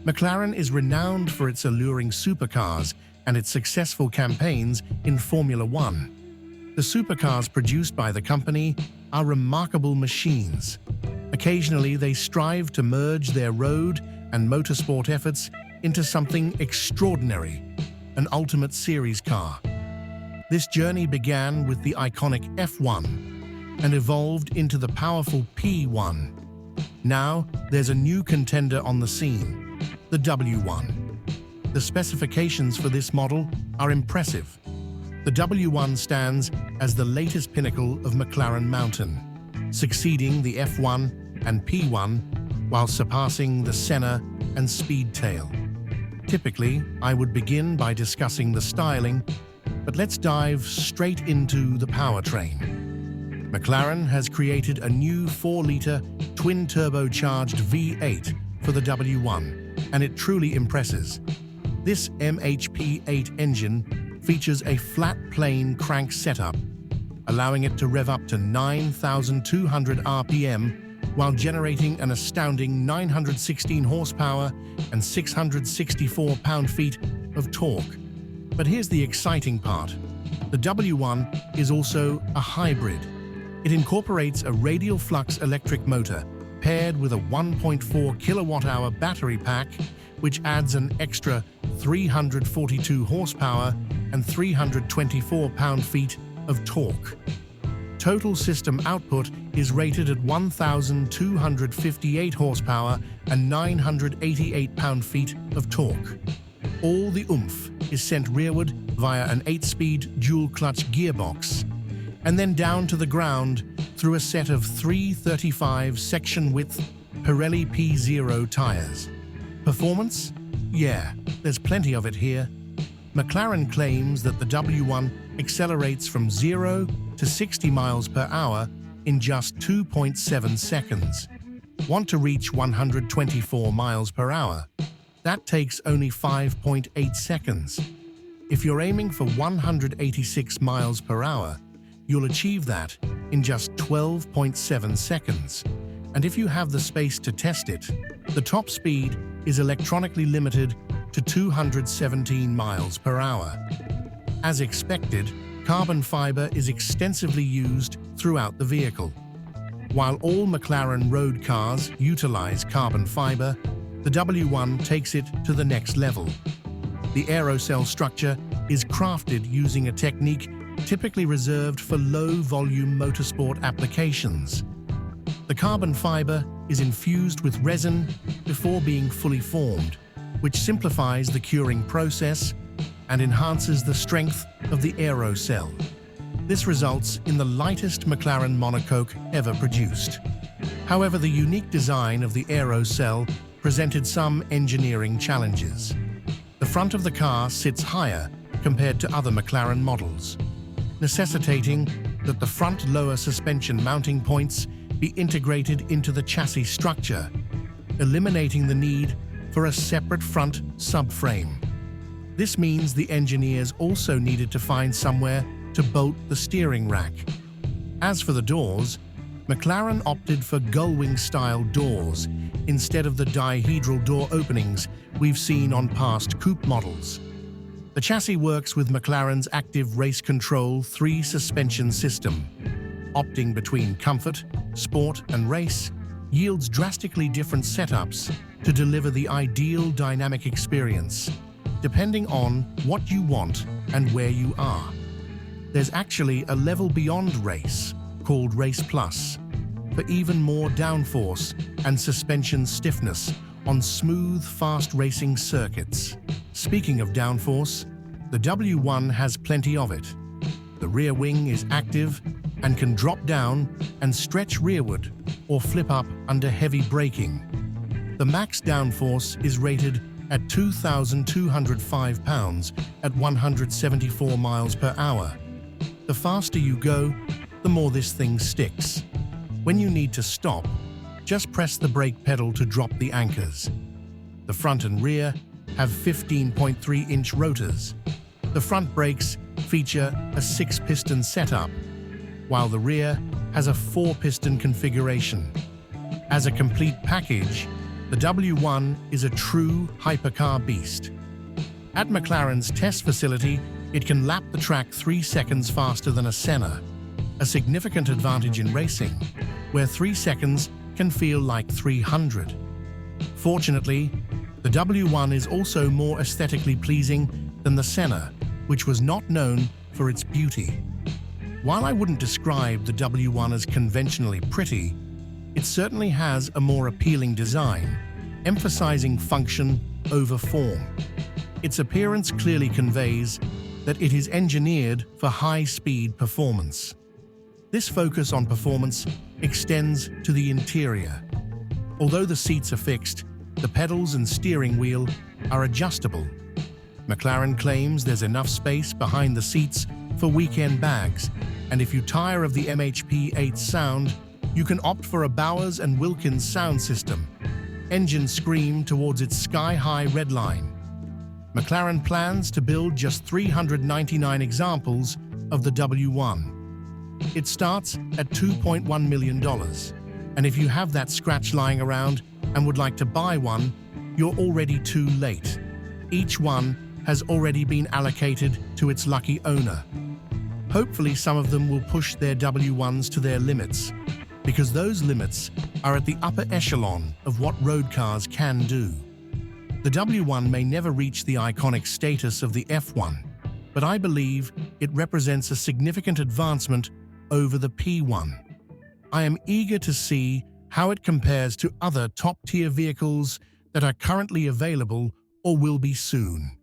McLaren is renowned for its alluring supercars and its successful campaigns in Formula One. The supercars produced by the company are remarkable machines. Occasionally, they strive to merge their road and motorsport efforts into something extraordinary, an ultimate series car. This journey began with the iconic F1 and evolved into the powerful P1. Now, there's a new contender on the scene, the W1. The specifications for this model are impressive. The W1 stands as the latest pinnacle of McLaren Mountain, succeeding the F1 and P1 while surpassing the Senna and Speedtail. Typically, I would begin by discussing the styling, but let's dive straight into the powertrain. McLaren has created a new 4-liter twin-turbocharged V8 for the W1, and it truly impresses. This MHP8 engine features a flat-plane crank setup, allowing it to rev up to 9,200 RPM while generating an astounding 916 horsepower and 664 pound-feet of torque. But here's the exciting part. The W1 is also a hybrid. It incorporates a radial flux electric motor paired with a 1.4 kilowatt-hour battery pack, which adds an extra 342 horsepower and 324 pound-feet of torque. Total system output is rated at 1,258 horsepower and 988 pound-feet of torque. All the oomph is sent rearward via an 8-speed dual-clutch gearbox, and then down to the ground through a set of 335 section-width Pirelli P0 tires. Performance? Yeah, there's plenty of it here. McLaren claims that the W1 accelerates from 0 to 60 miles per hour in just 2.7 seconds. Want to reach 124 miles per hour? That takes only 5.8 seconds. If you're aiming for 186 miles per hour, you'll achieve that in just 12.7 seconds. And if you have the space to test it, the top speed is electronically limited to 217 miles per hour. As expected, carbon fiber is extensively used throughout the vehicle. While all McLaren road cars utilize carbon fiber, the W1 takes it to the next level. The aerocell structure is crafted using a technique typically reserved for low-volume motorsport applications. The carbon fiber is infused with resin before being fully formed, which simplifies the curing process and enhances the strength of the aerocell. This results in the lightest McLaren monocoque ever produced. However, the unique design of the aerocell presented some engineering challenges. The front of the car sits higher compared to other McLaren models, necessitating that the front lower suspension mounting points be integrated into the chassis structure, eliminating the need for a separate front subframe. This means the engineers also needed to find somewhere to bolt the steering rack. As for the doors, McLaren opted for gullwing-style doors instead of the dihedral door openings we've seen on past coupe models. The chassis works with McLaren's active race control 3 suspension system. Opting between comfort, sport, and race yields drastically different setups to deliver the ideal dynamic experience, depending on what you want and where you are. There's actually a level beyond race, called Race Plus, for even more downforce and suspension stiffness on smooth, fast racing circuits. Speaking of downforce, the W1 has plenty of it. The rear wing is active and can drop down and stretch rearward or flip up under heavy braking. The max downforce is rated at 2,205 pounds at 174 miles per hour. The faster you go, the more this thing sticks. When you need to stop, just press the brake pedal to drop the anchors. The front and rear have 15.3-inch rotors. The front brakes feature a 6-piston setup, while the rear has a 4-piston configuration. As a complete package, The W1 is a true hypercar beast. At McLaren's test facility, it can lap the track 3 seconds faster than a Senna, a significant advantage in racing, where 3 seconds can feel like 300. Fortunately, the W1 is also more aesthetically pleasing than the Senna, which was not known for its beauty. While I wouldn't describe the W1 as conventionally pretty, it certainly has a more appealing design, emphasizing function over form. Its appearance clearly conveys that it is engineered for high-speed performance. This focus on performance extends to the interior. Although the seats are fixed, the pedals and steering wheel are adjustable. McLaren claims there's enough space behind the seats for weekend bags, and if you tire of the MHP8 sound, you can opt for a Bowers & Wilkins sound system. Engine scream towards its sky-high red line. McLaren plans to build just 399 examples of the W1. It starts at $2.1 million, and if you have that scratch lying around and would like to buy one, you're already too late. Each one has already been allocated to its lucky owner. Hopefully some of them will push their W1s to their limits, because those limits are at the upper echelon of what road cars can do. The W1 may never reach the iconic status of the F1, but I believe it represents a significant advancement over the P1. I am eager to see how it compares to other top-tier vehicles that are currently available or will be soon.